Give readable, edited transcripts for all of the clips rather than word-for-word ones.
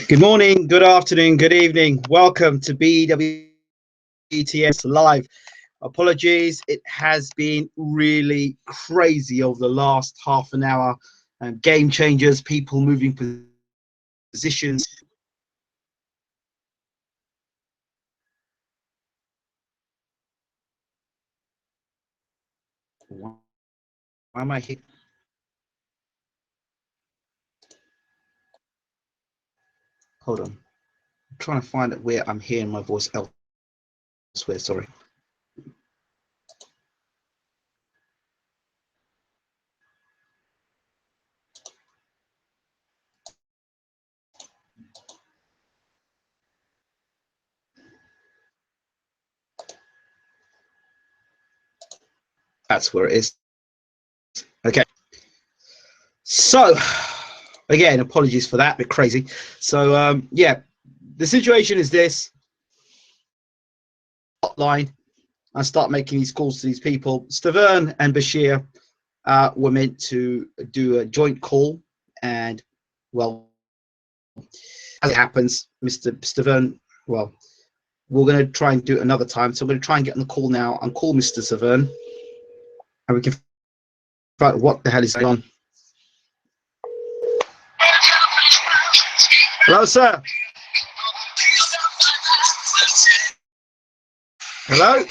Good morning, good afternoon, good evening. Welcome to BWTM Live. Apologies, it has been really crazy over the last half an hour. Game changers, people moving positions. Why am I here? Hold on. I'm trying to find out where I'm hearing my voice elsewhere. Sorry. That's where it is. Okay. So, again, apologies for that. A bit crazy. So, yeah, the situation is this. Hotline. I start making these calls to these people. Stiverne and Bashir were meant to do a joint call, and well, as it happens, Mr. Stiverne, well, we're going to try and do it another time. So I'm going to try and get on the call now and call Mr. Stiverne, and we can find out what the hell is going on. Hello, sir. Hello.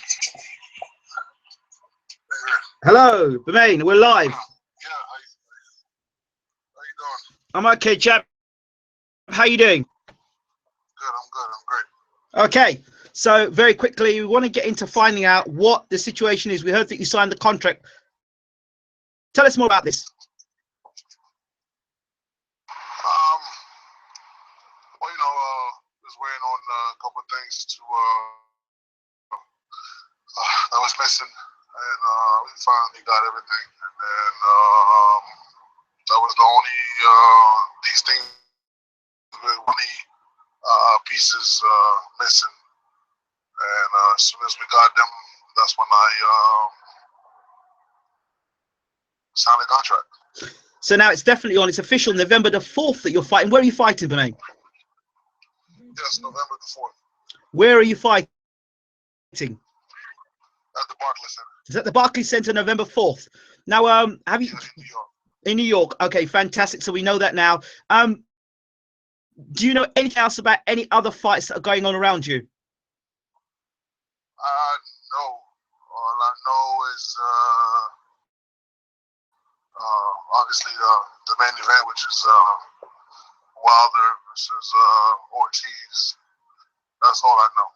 Hello, Bermane, we're live. Yeah, how you doing? I'm okay, chap. How you doing? Good, I'm great. Okay, so very quickly, we want to get into finding out what the situation is. We heard that you signed the contract. Tell us more about this. Well, just waiting on a couple of things to that was missing, and we finally got everything. And then that was the only these things were only pieces missing. And as soon as we got them, that's when I signed the contract. So now it's definitely on. It's official, November the 4th that you're fighting. Where are you fighting, Bermane? Yes, November the 4th. Where are you fighting? At the Barclays Center. Is that the Barclays Center, November 4th? Now, have you... Yeah, in New York. In New York. Okay, fantastic. So we know that now. Do you know anything else about any other fights that are going on around you? No. All I know is obviously the main event, which is Wilder versus Ortiz. That's all I know.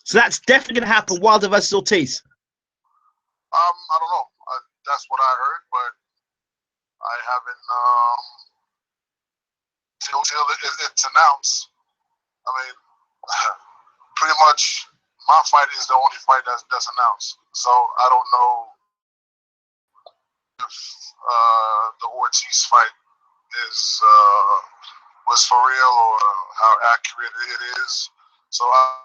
So that's definitely going to happen, Wilder versus Ortiz. I don't know. That's what I heard, but I haven't till it's announced. I mean, pretty much my fight is the only fight that's announced. So I don't know if the Ortiz fight is was for real or how accurate it is. So I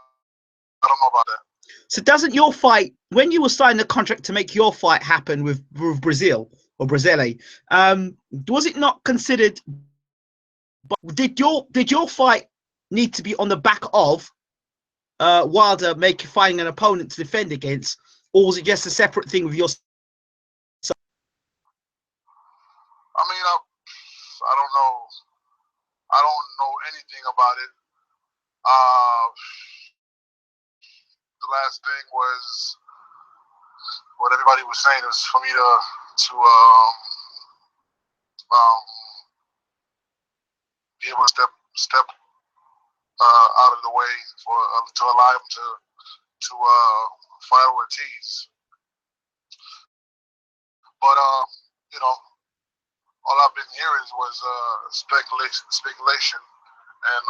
don't know about that. So doesn't your fight, when you were signing the contract to make your fight happen with Brazil or Brasile, was it not considered? Did your fight need to be on the back of Wilder finding an opponent to defend against, or was it just a separate thing with your? I mean, I don't know. I don't know anything about it. The last thing was what everybody was saying. It was for me to be able to step out of the way to allow him to fight Ortiz. But all I've been hearing was speculation, and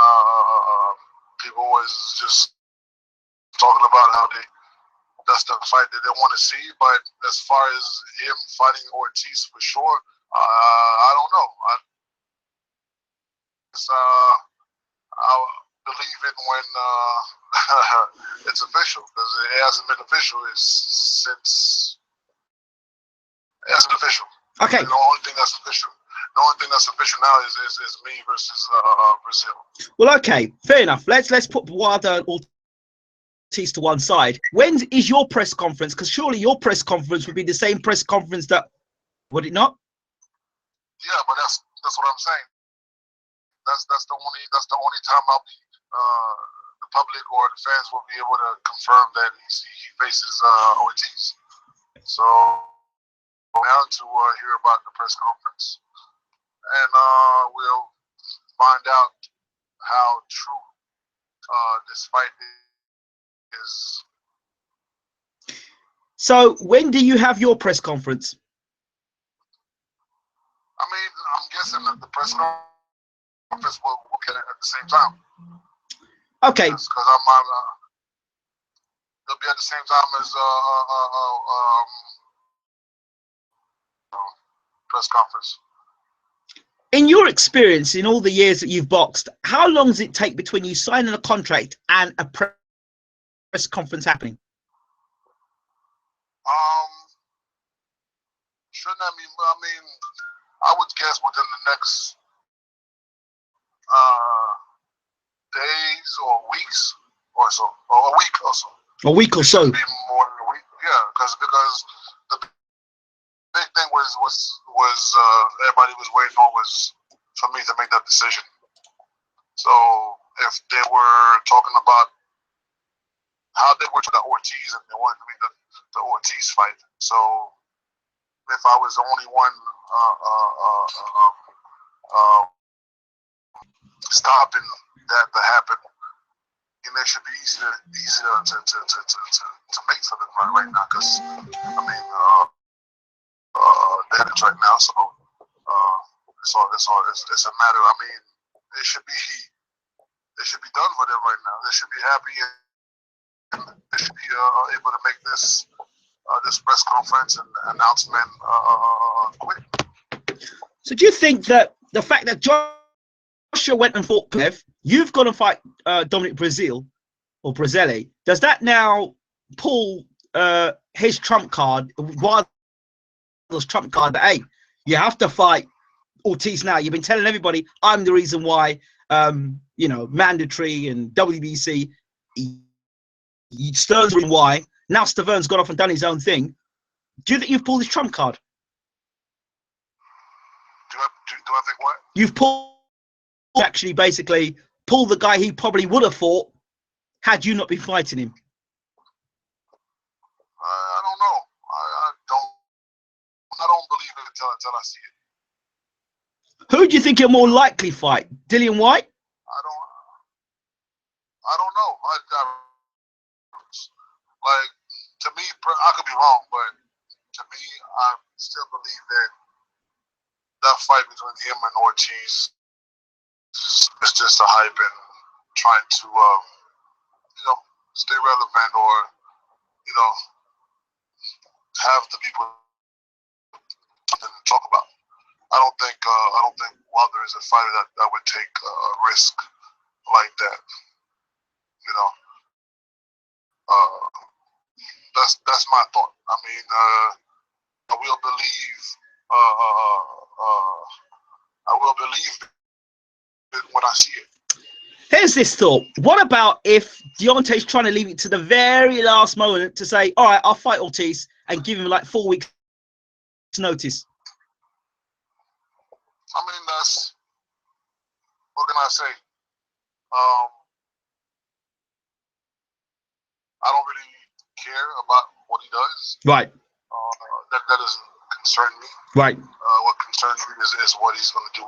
people was just talking about how that's the fight that they want to see. But as far as him fighting Ortiz for sure, I don't know. I'll believe it when it's official, because it hasn't been official since it hasn't official. Okay. And the only thing that's official The only thing that's official now is me versus Brazil. Well, okay, fair enough. Let's put Wilder and Ortiz to one side. When is your press conference? Because surely your press conference would be the same press conference that, would it not? Yeah, but that's what I'm saying. That's the only time I'll be the public or the fans will be able to confirm that he faces Ortiz. So now to hear about the press conference, and we'll find out how true this fight is. So when do you have your press conference? I mean, I'm guessing that the press conference will get it at the same time. Okay. Because they'll be at the same time as press conference. In your experience, in all the years that you've boxed, how long does it take between you signing a contract and a press conference happening? Shouldn't I mean, I would guess within the next days or weeks or so, or a week or so. A week or so. Be more than a week, yeah, because the big thing was everybody was waiting on was for me to make that decision. So if they were talking about how they were to the Ortiz and they wanted to make the Ortiz fight, so if I was the only one stopping that to happen, and it should be easy to make for them right now, because I mean they're right now, so it's a matter. I mean, it should be done for them right now. They should be happy and they should be able to make this press conference and announcement quick. So do you think that the fact that Joshua went and fought Kev, you've got to fight Dominic Brazil or Brazili, does that now pull his trump card, Wilder's trump card, that hey, you have to fight Ortiz now? You've been telling everybody I'm the reason why, you know, mandatory and WBC, Stern's the reason why. Now Stiverne's gone off and done his own thing. Do you think you've pulled his trump card? Do I think what? You've pulled, actually, basically pulled the guy he probably would have fought had you not been fighting him. I don't know. I don't believe it until I see it. Who do you think you're more likely fight? Dillian Whyte? I don't know. Like, to me, I could be wrong, but to me, I still believe that fight between him and Ortiz is just a hype and trying to, you know, stay relevant or, you know, have the people something to talk about. I don't think Wilder is a fighter that would take a risk like that. You know, that's my thought. I mean, I will believe it when I see it. Here's this thought. What about if Deontay's trying to leave it to the very last moment to say, all right, I'll fight Ortiz and give him like 4 weeks notice? I mean, that's, what can I say? I don't really care about what he does. Right. That doesn't concern me. Right. What concerns me is what he's going to do.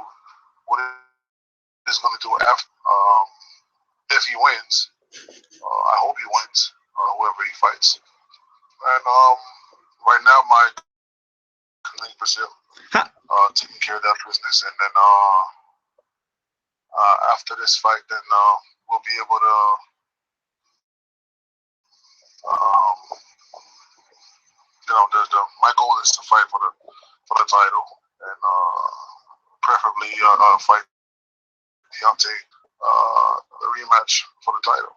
What he's going to do after. If he wins, I hope he wins. Whoever he fights. And right now, my colleague Brazil taking care of that business, and then after this fight, then we'll be able to. You know, my goal is to fight for the title, and preferably fight Deontay the rematch for the title.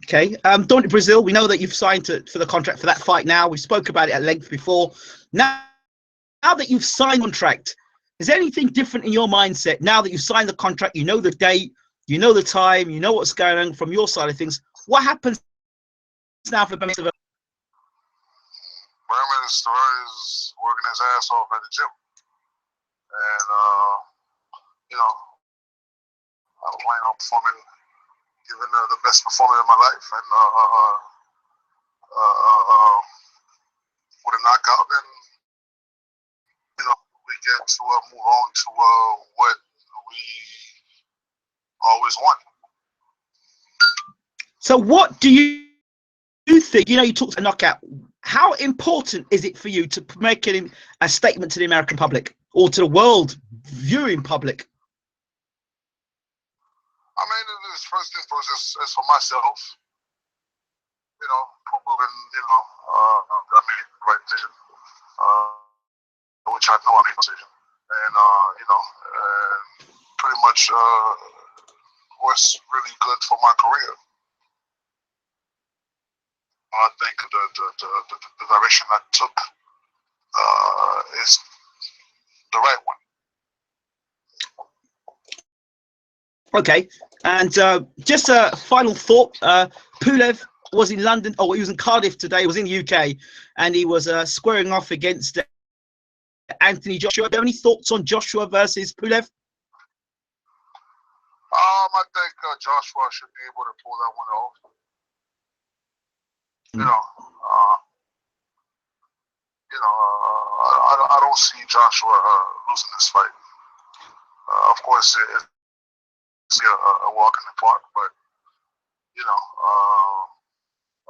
Okay, Dominic Brazil, we know that you've signed for the contract for that fight now. We spoke about it at length before. Now that you've signed contract, Is there anything different in your mindset now that you've signed the contract? You know the date, you know the time, you know what's going on from your side of things. What happens now for Bermane Stiverne? Bermane Stiverne is working his ass off at the gym, and I plan on performing, giving the best performance of my life, and with a knockout, and we get to move on to what we always want. So what do you think? You talked about knockout. How important is it for you to make a statement to the American public or to the world viewing public? I mean, it's first things first. It's for myself. Proving, I made the right decision, which I know I made the decision, and pretty much was really good for my career. I think the direction I took is the right one. Okay, and just a final thought. Pulev was in London, he was in Cardiff today. He was in the UK, and he was squaring off against Anthony Joshua. Do you have any thoughts on Joshua versus Pulev? I think Joshua should be able to pull that one off. I don't see Joshua losing this fight. Of course, it's a walk in the park, but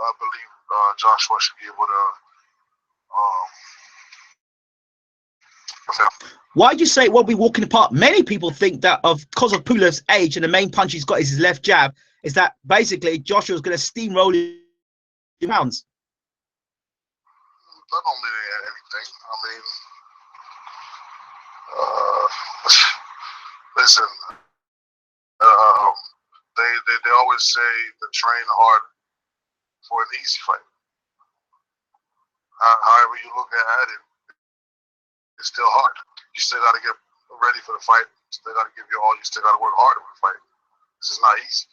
I believe Joshua should be able to. Why do you say it won't be walking apart? Many people think that because of Pulev's age and the main punch he's got is his left jab, is that basically Joshua's going to steamroll his rounds. That don't mean anything. I mean, listen, they always say to train hard for an easy fight. However you look at it, it's still hard. You still got to get ready for the fight. You still got to give your all. You still got to work harder for the fight. This is not easy.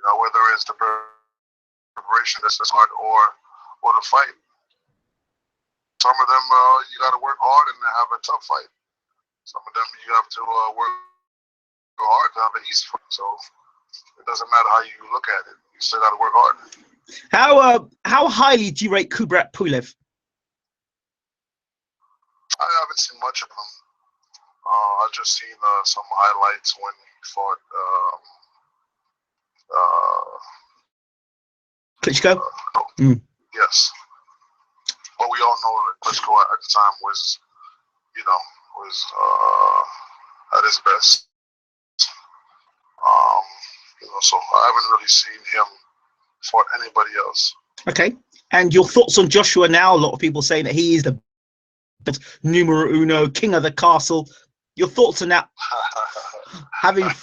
Whether it's the preparation that's hard or the fight. Some of them you got to work hard and have a tough fight. Some of them you have to work hard to have an easy fight. So it doesn't matter how you look at it. You still got to work hard. How highly do you rate Kubrat Pulev? I haven't seen much of him. I've just seen some highlights when he fought Klitschko? Yes. But we all know that Klitschko at the time was at his best. So I haven't really seen him fight anybody else. Okay. And your thoughts on Joshua now? A lot of people saying that he is the numero uno, king of the castle. Your thoughts on that? I wouldn't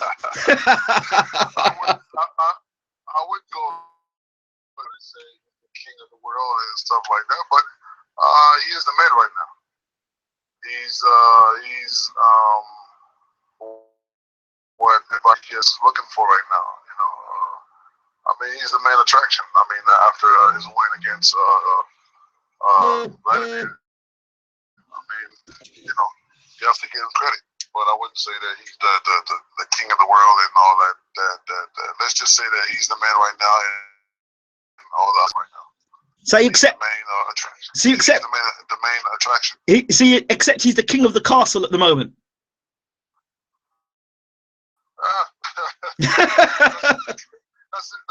go and say the king of the world and stuff like that, but he is the man right now. He's what everybody is looking for right now. I mean, he's the main attraction. I mean, after his win against Vladimir, I mean, you have to give him credit. But I wouldn't say that he's the king of the world and all that. Let's just say that he's the man right now and all that right now. So you accept the main attraction. So you accept the main attraction. So you accept he's the king of the castle at the moment.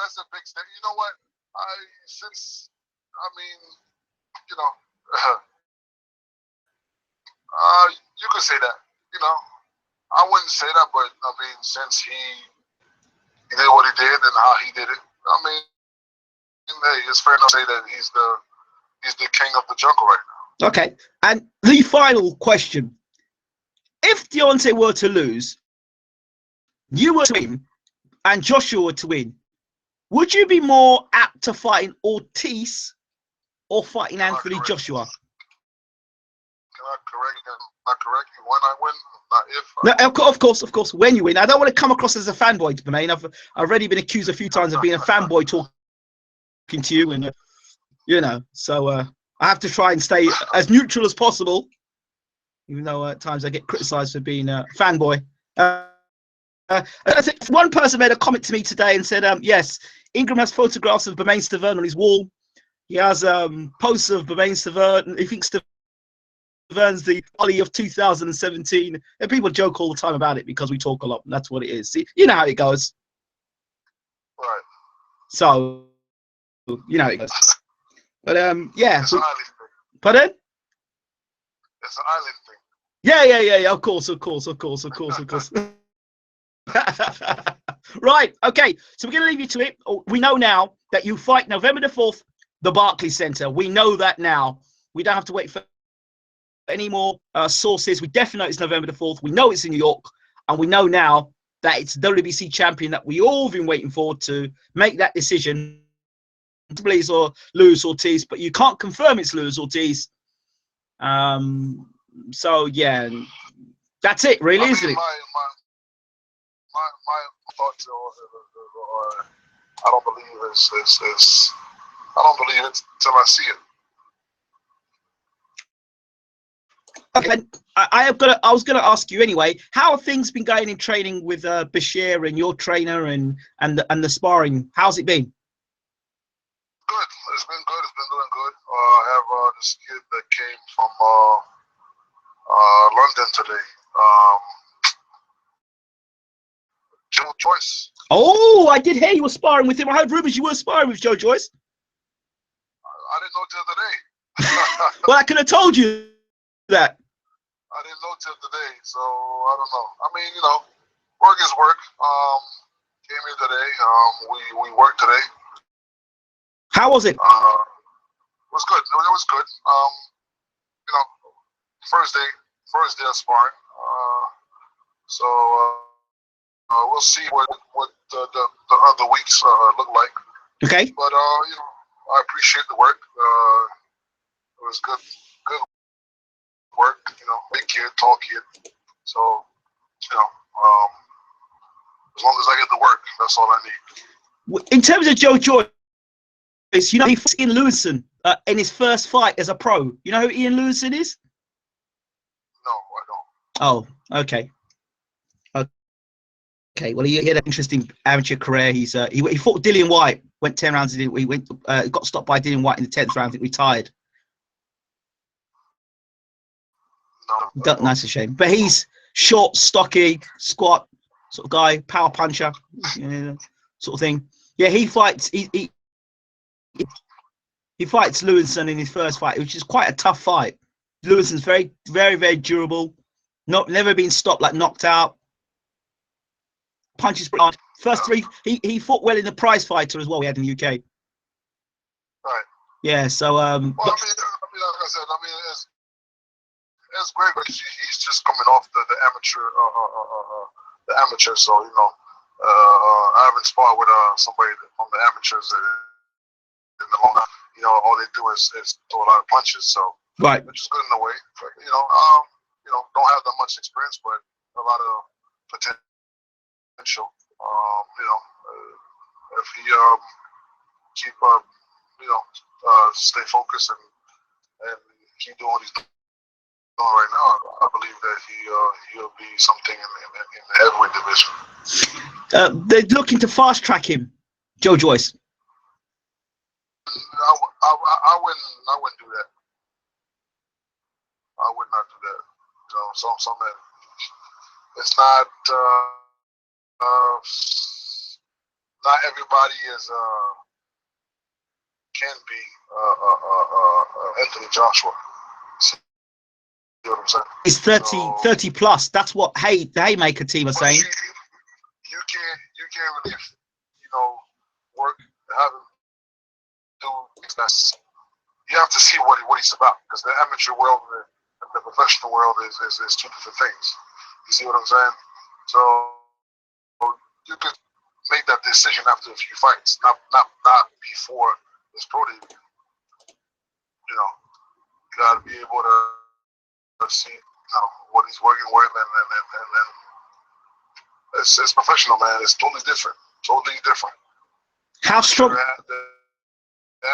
That's a big step. You know what? You could say that. I wouldn't say that, but I mean, since he did what he did and how he did it, I mean, hey, it's fair to say that he's the king of the jungle right now. Okay, and the final question: if Deontay were to lose, you were to win, and Joshua were to win, would you be more apt to fighting Ortiz or fighting Anthony Joshua? I correct you when I win, not if. No, of course, when you win. I don't want to come across as a fanboy, Bermane. I've already been accused a few times of being a fanboy talking to you, and so I have to try and stay as neutral as possible, even though at times I get criticised for being a fanboy. I think one person made a comment to me today and said, yes, Ingram has photographs of Bermane Stiverne on his wall. He has posters of Bermane Stiverne. He thinks Stiverne's the Ollie of 2017. And people joke all the time about it because we talk a lot, and that's what it is. See, you know how it goes. Right. So, you know how it goes. But, yeah. It's an island thing. Pardon? It's an island thing. Yeah. Of course. Right, okay, so we're going to leave you to it. We know now that you fight November the 4th, the Barclays Centre. We know that now. We don't have to wait for any more sources. We definitely know it's November the 4th. We know it's in New York, and we know now that it's WBC champion that we all been waiting for to make that decision to please or lose Ortiz, but you can't confirm it's Luis Ortiz. So, yeah, that's it, really, isn't it? My thoughts are, I don't believe I don't believe it till I see it. Okay, I was gonna ask you anyway. How have things been going in training with Bashir and your trainer and the sparring? How's it been? Good. It's been good. It's been doing good. I have this kid that came from London today. Joyce. Oh, I did hear you were sparring with him. I heard rumors you were sparring with Joyce. I didn't know till today. Well, I could have told you that. I didn't know till today, so I don't know. I mean, work is work. Came here today. We worked today. How was it? It was good. It was good. First day of sparring. So we'll see what the other weeks look like. Okay. But I appreciate the work. It was good work. Big kid, tall kid. So as long as I get the work, that's all I need. In terms of Joyce, he fought Ian Lewison in his first fight as a pro. You know who Ian Lewison is? No, I don't. Oh, okay. Okay, well, he had an interesting amateur career. He fought Dillian White, went 10 rounds. He got stopped by Dillian White in the 10th round. I think retired. No, that's a shame. But he's short, stocky, squat sort of guy, power puncher, sort of thing. Yeah, he fights. He fights Lewison in his first fight, which is quite a tough fight. Lewison's very, very, very durable. Never been stopped, like knocked out. Punches hard. First three, he fought well in the prize fighter as well. We had in the UK. Right. Yeah. So well, I mean, like I said, it's great, but he's just coming off the amateur. So I haven't sparred with somebody from the amateurs in the long. All they do is throw a lot of punches. So right, which is good in a way. But, don't have that much experience, but a lot of potential. If he keep stay focused and keep doing what he's doing right now, I believe that he'll be something in the heavyweight division. They're looking to fast track him, Joyce. I wouldn't do that. I would not do that. Something it's not. Not everybody is can be Anthony Joshua. See what I'm saying? It's 30 plus. That's what the Haymaker team are saying. You can't really work have him do things. You have to see what he's about, because the amateur world and the professional world is two different things. You see what I'm saying? So you could make that decision after a few fights, not before this pro debut. You gotta be able to to see what he's working with, and it's professional, man. It's totally different. Totally different. How strong? The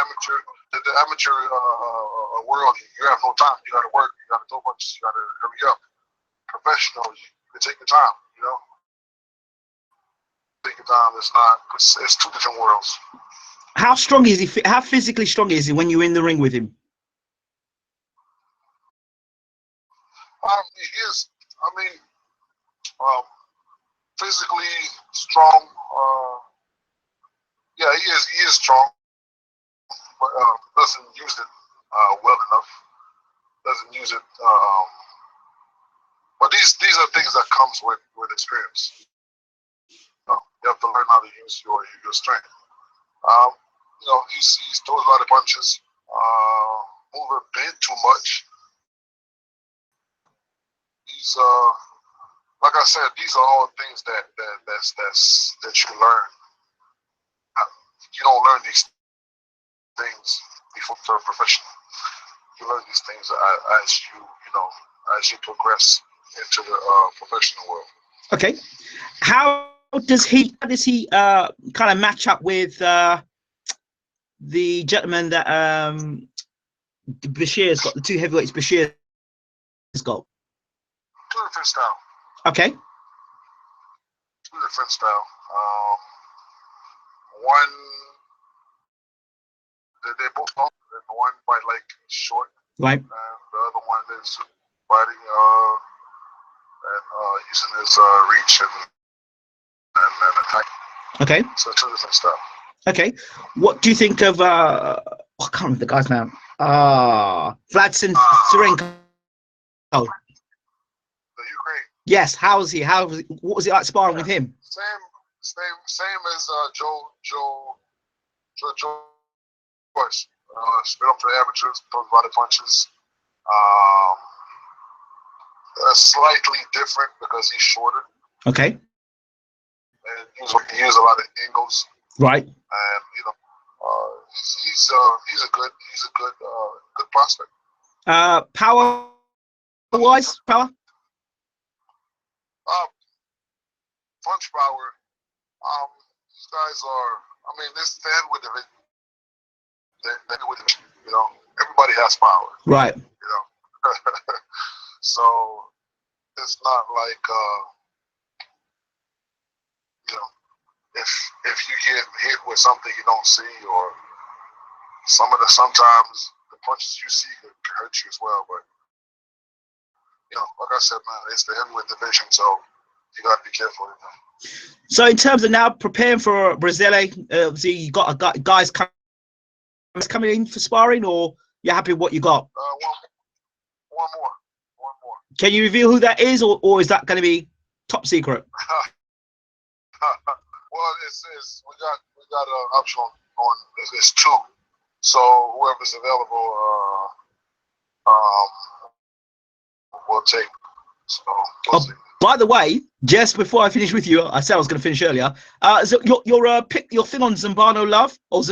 amateur world, you have no time. You got to work. You got to do much. You got to hurry up. Professional, you can take your time. You know, take your time. It's two different worlds. How strong is he? How physically strong is he when you're in the ring with him? He is. I mean, physically strong. Yeah, he is. He is strong, but doesn't use it well enough. Doesn't use it. But these are things that comes with experience. You have to learn how to use your strength. You know, he's throws a lot of punches. Move a bit too much. He's like I said, these are all things that you learn. You don't learn these things before you're a professional. You learn these things as you progress into the professional world. Okay, how does he kind of match up with the gentleman that Bashir's got, the two heavyweights Bashir's got? Two different style. Okay. Two different style. One, they both long, and one fight like short, right? And the other one is fighting and using his reach and attack. Okay. So two different style. Okay. What do you think of I can't remember the guy's name. Vladson Serenko. The Ukraine. Yes. How was he? What was it like sparring with him? Same as Joyce. Spit up for the amateurs, throws a lot of punches. Slightly different because he's shorter. Okay. And he uses a lot of angles. Right. And he's a good prospect. Power wise, power. Punch power. These guys are. I mean, this is the heavyweight division. You know, everybody has power. Right. You know, so it's not like you know, if you get hit with something you don't see, or sometimes the punches you see can hurt you as well. But you know, like I said, man, it's the heavyweight division, so you got to be careful. You know? So in terms of now preparing for Brazile, obviously you got guys coming in for sparring, or you're happy with what you got? One more. Can you reveal who that is, or is that going to be top secret? Well, it's we got an option on it's two, so whoever's available, we'll take. So we'll see. By the way, just before I finish with you, I said I was going to finish earlier. So your thing on Zambano Love or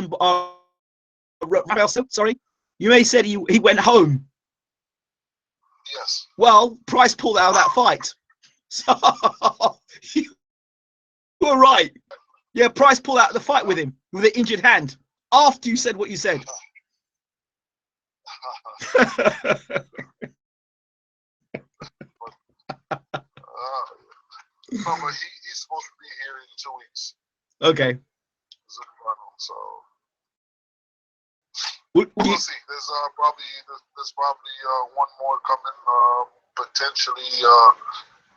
sorry, you may said he went home. Yes. Well, Price pulled out of that fight. So you were right. Yeah, Price pulled out of the fight with him with an injured hand after you said what you said. No, but he's supposed to be here in 2 weeks. Okay. So we'll see. There's probably one more coming. Potentially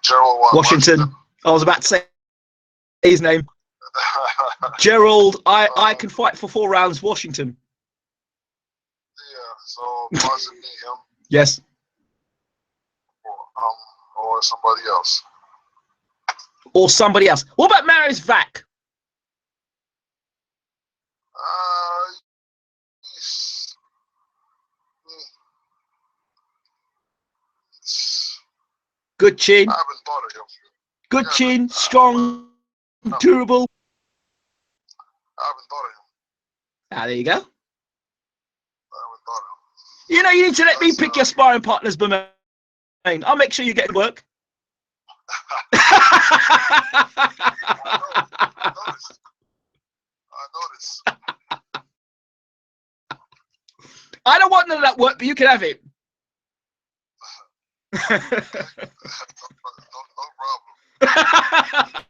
Gerald Washington. I was about to say his name. Gerald. I can fight for 4 rounds. Washington. Yeah. So possibly him. Yes. Or somebody else. Or somebody else. What about Marius Vac? Good chin. I haven't thought of him. Good chin, strong, durable. I haven't thought of him. There you go. I haven't thought of him. You know, you need to let me pick your sparring partners, Bermane. I'll make sure you get work. I noticed. I don't want none of that work, but you can have it. No problem.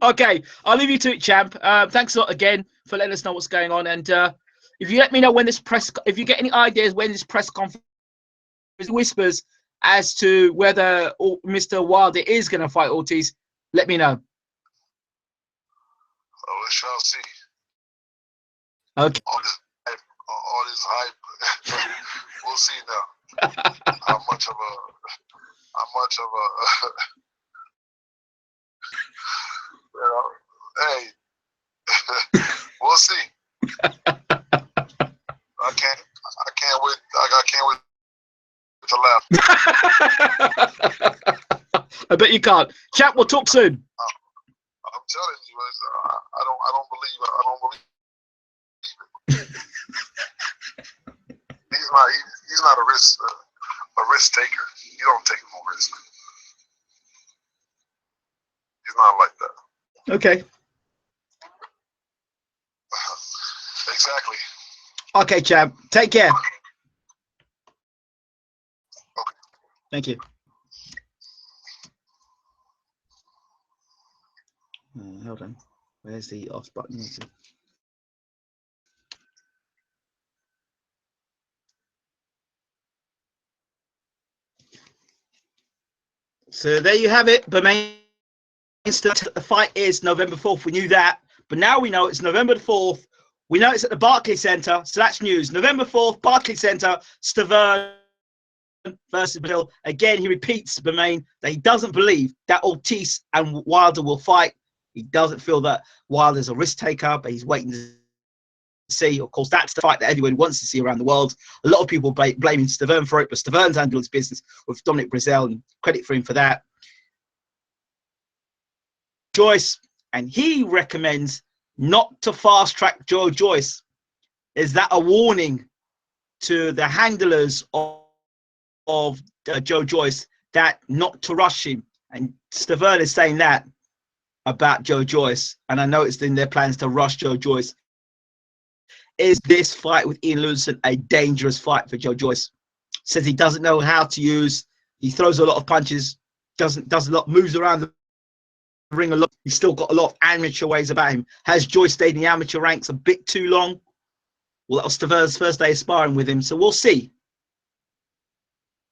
Okay, I'll leave you to it, champ. Thanks a lot again for letting us know what's going on. And if you let me know when this if you get any ideas when this press conference whispers as to whether Mr. Wilder is going to fight Ortiz, let me know. Oh, we shall see. Okay. All this hype. We'll see now. How much of a you know, hey, we'll see. I can't wait. I can't wait to laugh. I bet you can't. Chat. We'll talk soon. I'm telling you, I don't believe it. He's not a risk taker. You don't take no risk. He's not like that. Okay. Exactly. Okay, champ. Take care. Okay. Thank you. Hold on. Where's the off button? So there you have it. Bermane, the fight is November 4th. We knew that, but now we know it's November the 4th. We know it's at the Barclays Center, so that's news. November 4th, Barclays Center, Stiverne versus Brazil. Again, he repeats, Bermane, that he doesn't believe that Ortiz and Wilder will fight. He doesn't feel that Wilder's a risk taker, but he's waiting to see. Of course, that's the fight that everyone wants to see around the world. A lot of people blaming Stiverne for it, but Stiverne's handled his business with Dominic Breazeale, and credit for him for that. Joyce, and he recommends not to fast track Joyce. Is that a warning to the handlers of Joe Joyce that not to rush him? And Stiverne is saying that about Joe Joyce, and I know it's in their plans to rush Joe Joyce. Is this fight with Ian Lewison a dangerous fight for Joe Joyce? Says he doesn't know how to use. He throws a lot of punches, does a lot, moves around the ring a lot. He's still got a lot of amateur ways about him. Has Joyce stayed in the amateur ranks a bit too long? Well, that was Stiverne's first day of sparring with him, so we'll see.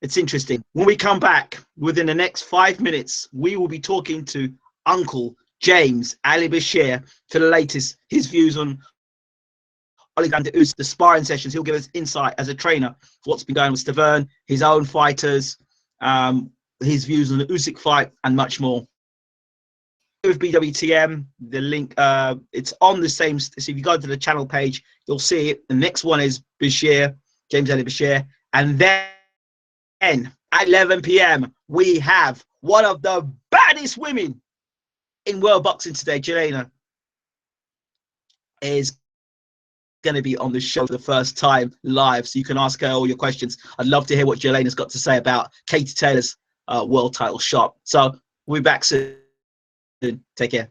It's interesting. When we come back within the next 5 minutes, we will be talking to Uncle James Ali Bashir for the latest, his views on Alexander Usyk, the sparring sessions. He'll give us insight as a trainer what's been going on with Stiverne, his own fighters, his views on the Usyk fight, and much more. With BWTM, the link, it's on the same. So if you go to the channel page, you'll see it. The next one is Bashir, James Ali Bashir, and then at 11 p.m. we have one of the baddest women in world boxing today. Jelena is going to be on the show for the first time live, so you can ask her all your questions. I'd love to hear what Jelena's got to say about Katie Taylor's world title shot. So we'll be back soon. Take care.